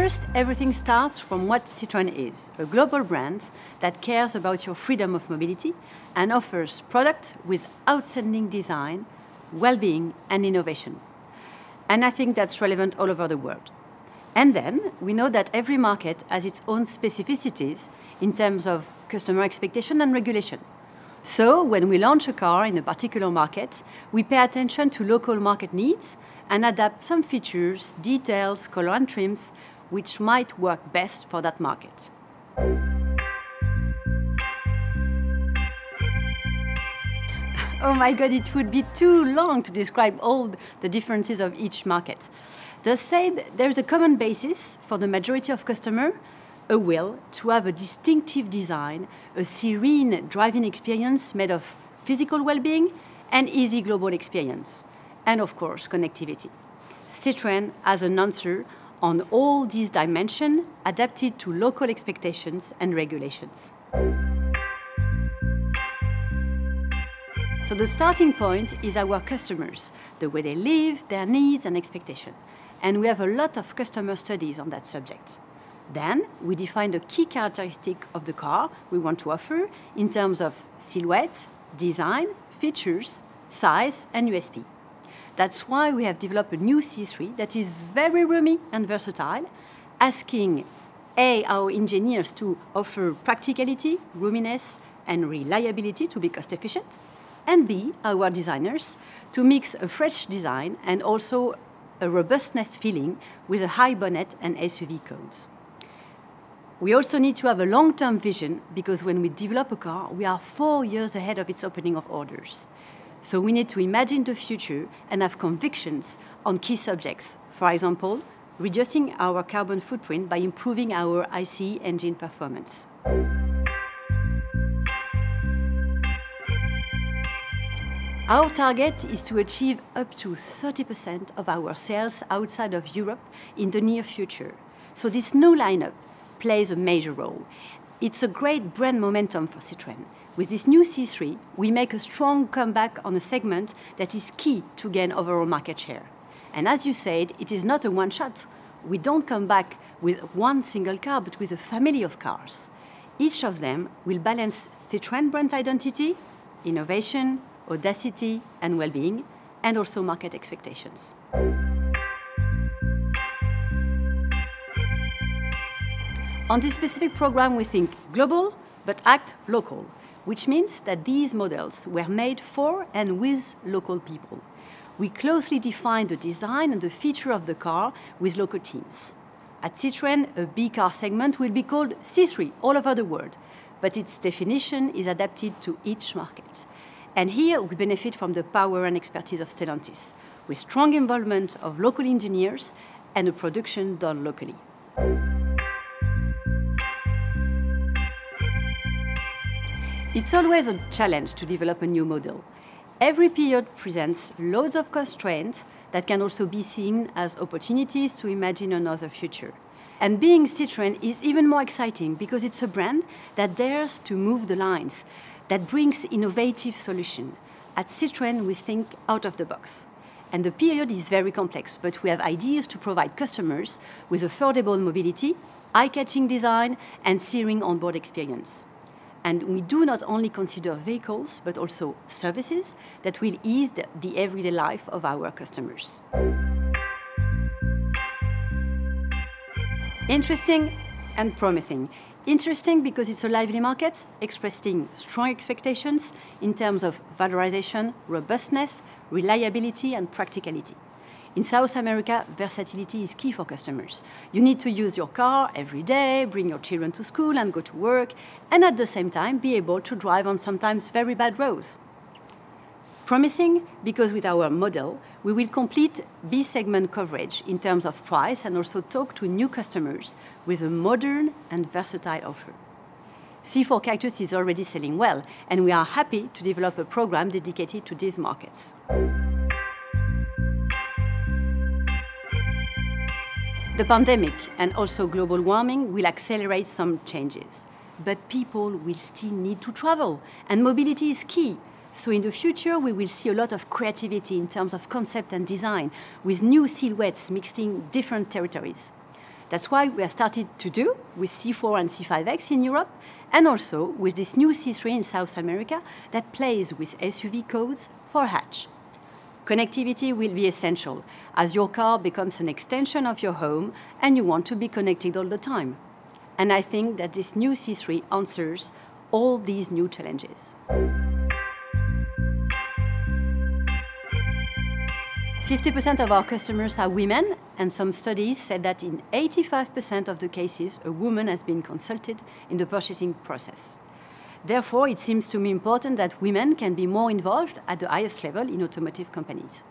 First, everything starts from what Citroën is, a global brand that cares about your freedom of mobility and offers products with outstanding design, well-being, and innovation. And I think that's relevant all over the world. And then we know that every market has its own specificities in terms of customer expectation and regulation. So when we launch a car in a particular market, we pay attention to local market needs and adapt some features, details, color and trims, which might work best for that market. Oh my God, it would be too long to describe all the differences of each market. Thus said, there is a common basis for the majority of customers, a will to have a distinctive design, a serene driving experience made of physical well-being and easy global experience, and of course, connectivity. Citroën has an answer on all these dimensions adapted to local expectations and regulations. So the starting point is our customers, the way they live, their needs and expectations. And we have a lot of customer studies on that subject. Then we define the key characteristics of the car we want to offer in terms of silhouette, design, features, size, and USP. That's why we have developed a new C3 that is very roomy and versatile, asking our engineers to offer practicality, roominess, and reliability to be cost efficient, and B, our designers, to mix a fresh design and also a robustness feeling with a high bonnet and SUV codes. We also need to have a long-term vision because when we develop a car, we are 4 years ahead of its opening of orders. So we need to imagine the future and have convictions on key subjects. For example, reducing our carbon footprint by improving our ICE engine performance. Our target is to achieve up to 30% of our sales outside of Europe in the near future. So this new lineup plays a major role. It's a great brand momentum for Citroën. With this new C3, we make a strong comeback on a segment that is key to gain overall market share. And as you said, it is not a one-shot. We don't come back with one single car, but with a family of cars. Each of them will balance Citroën brand identity, innovation, audacity and well-being, and also market expectations. On this specific program, we think global, but act local, which means that these models were made for and with local people. We closely define the design and the feature of the car with local teams. At Citroën, a B car segment will be called C3 all over the world, but its definition is adapted to each market. And here we benefit from the power and expertise of Stellantis, with strong involvement of local engineers and a production done locally. It's always a challenge to develop a new model. Every period presents loads of constraints that can also be seen as opportunities to imagine another future. And being Citroën is even more exciting because it's a brand that dares to move the lines, that brings innovative solutions. At Citroën, we think out of the box. And the period is very complex, but we have ideas to provide customers with affordable mobility, eye-catching design, and searing onboard experience. And we do not only consider vehicles, but also services that will ease the everyday life of our customers. Interesting and promising. Interesting because it's a lively market, expressing strong expectations in terms of valorization, robustness, reliability, and practicality. In South America, versatility is key for customers. You need to use your car every day, bring your children to school and go to work, and at the same time be able to drive on sometimes very bad roads. Promising because with our model, we will complete B segment coverage in terms of price and also talk to new customers with a modern and versatile offer. C4 Cactus is already selling well, and we are happy to develop a program dedicated to these markets. The pandemic and also global warming will accelerate some changes, but people will still need to travel, and mobility is key. So in the future, we will see a lot of creativity in terms of concept and design, with new silhouettes mixing different territories. That's why we have started to do with C4 and C5X in Europe, and also with this new C3 in South America that plays with SUV codes for hatch. Connectivity will be essential, as your car becomes an extension of your home and you want to be connected all the time. And I think that this new C3 answers all these new challenges. 50% of our customers are women, and some studies said that in 85% of the cases, a woman has been consulted in the purchasing process. Therefore, it seems to me important that women can be more involved at the highest level in automotive companies.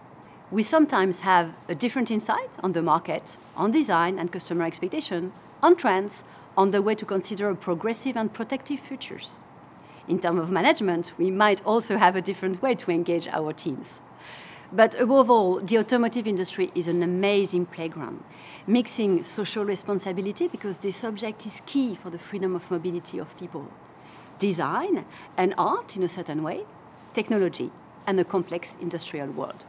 We sometimes have a different insight on the market, on design and customer expectation, on trends, on the way to consider a progressive and protective futures. In terms of management, we might also have a different way to engage our teams. But above all, the automotive industry is an amazing playground, mixing social responsibility because this subject is key for the freedom of mobility of people, design and art in a certain way, technology, and a complex industrial world.